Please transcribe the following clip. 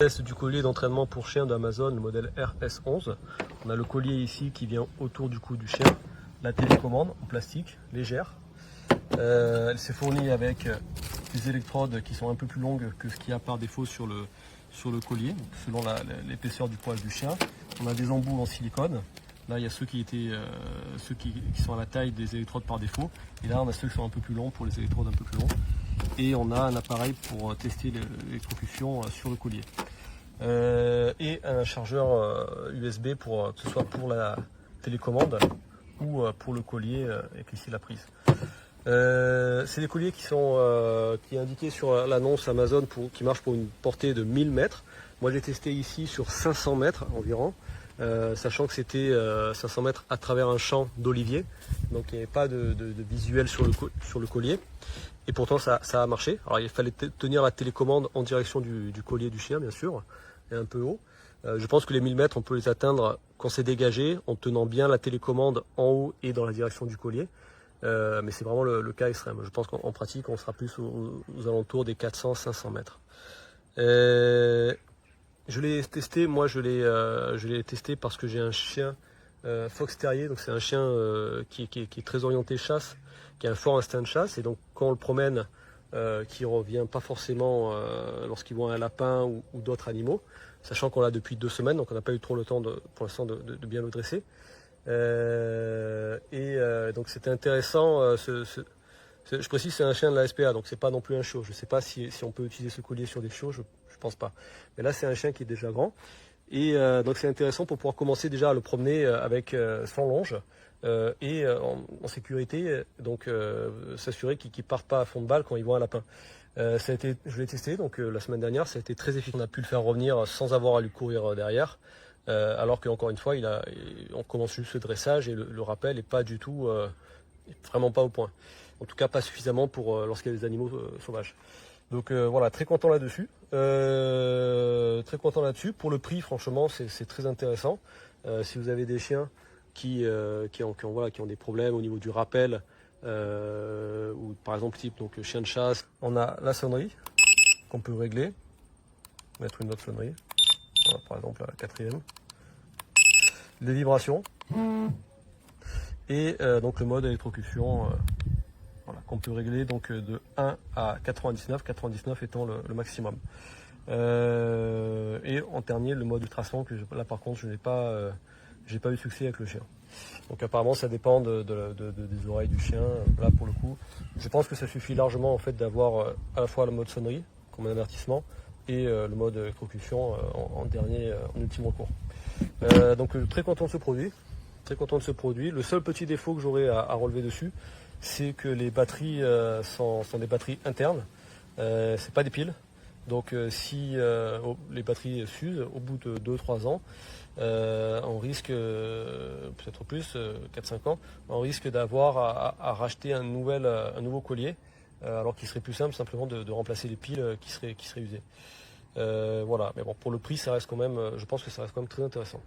Test du collier d'entraînement pour chien d'Amazon, le modèle RS11. On a le collier ici qui vient autour du cou du chien, la télécommande en plastique légère. Elle s'est fournie avec des électrodes qui sont un peu plus longues que ce qu'il y a par défaut sur le collier, selon l'épaisseur du poil du chien. On a des embouts en silicone. Là, il y a ceux qui sont à la taille des électrodes par défaut. Et là, on a ceux qui sont un peu plus longs pour les électrodes un peu plus longs. Et on a un appareil pour tester l'électrocution sur le collier. Et un chargeur USB que ce soit pour la télécommande ou pour le collier avec ici la prise. C'est des colliers qui est indiqué sur l'annonce Amazon qui marche pour une portée de 1000 mètres. Moi j'ai testé ici sur 500 mètres environ, sachant que c'était 500 mètres à travers un champ d'oliviers, donc il n'y avait pas de visuel sur le collier. Et pourtant ça a marché. Alors il fallait tenir la télécommande en direction du collier du chien bien sûr, et un peu haut. Je pense que les 1000 mètres on peut les atteindre quand c'est dégagé, en tenant bien la télécommande en haut et dans la direction du collier. Mais c'est vraiment le cas extrême. Je pense qu'en pratique, on sera plus aux alentours des 400-500 mètres. Je l'ai testé, moi je l'ai testé parce que j'ai un chien Fox Terrier, donc c'est un chien qui est très orienté chasse, qui a un fort instinct de chasse, et donc quand on le promène, qui revient pas forcément lorsqu'il voit un lapin ou d'autres animaux, sachant qu'on l'a depuis 2 semaines, donc on n'a pas eu trop le temps pour l'instant de bien le dresser. Donc c'était intéressant. Je précise, c'est un chien de la SPA, donc c'est pas non plus un chiot. Je sais pas si on peut utiliser ce collier sur des chiots, je pense pas. Mais là c'est un chien qui est déjà grand, et donc c'est intéressant pour pouvoir commencer déjà à le promener avec sans longe et en sécurité, donc s'assurer qu'il parte pas à fond de balle quand il voit un lapin. Je l'ai testé donc la semaine dernière, ça a été très efficace. On a pu le faire revenir sans avoir à lui courir derrière. Alors qu'encore une fois, on commence juste le dressage et le rappel n'est pas du tout, vraiment pas au point. En tout cas, pas suffisamment pour lorsqu'il y a des animaux sauvages. Donc voilà, très content là-dessus. Très content là-dessus. Pour le prix, franchement, c'est très intéressant. Si vous avez des chiens qui ont des problèmes au niveau du rappel, ou par exemple type donc chien de chasse, on a la sonnerie qu'on peut régler, mettre une autre sonnerie. Voilà, par exemple la 4e, les vibrations et donc le mode électrocution voilà, qu'on peut régler donc de 1 à 99 étant le maximum. Et en dernier le mode ultrason que là par contre je n'ai pas eu succès avec le chien. Donc apparemment ça dépend des oreilles du chien. Là pour le coup je pense que ça suffit largement en fait d'avoir à la fois le mode sonnerie comme un avertissement et le mode électrocution en ultime recours. Donc très content de ce produit, très content de ce produit. Le seul petit défaut que j'aurais à relever dessus, c'est que les batteries sont des batteries internes, c'est pas des piles. Donc si les batteries s'usent au bout de 2-3 ans, on risque, peut-être plus, 4-5 ans, on risque d'avoir à racheter un nouveau collier, alors qu'il serait plus simple simplement de remplacer les piles qui seraient usées. Voilà, mais bon, pour le prix, ça reste quand même, je pense que ça reste quand même très intéressant.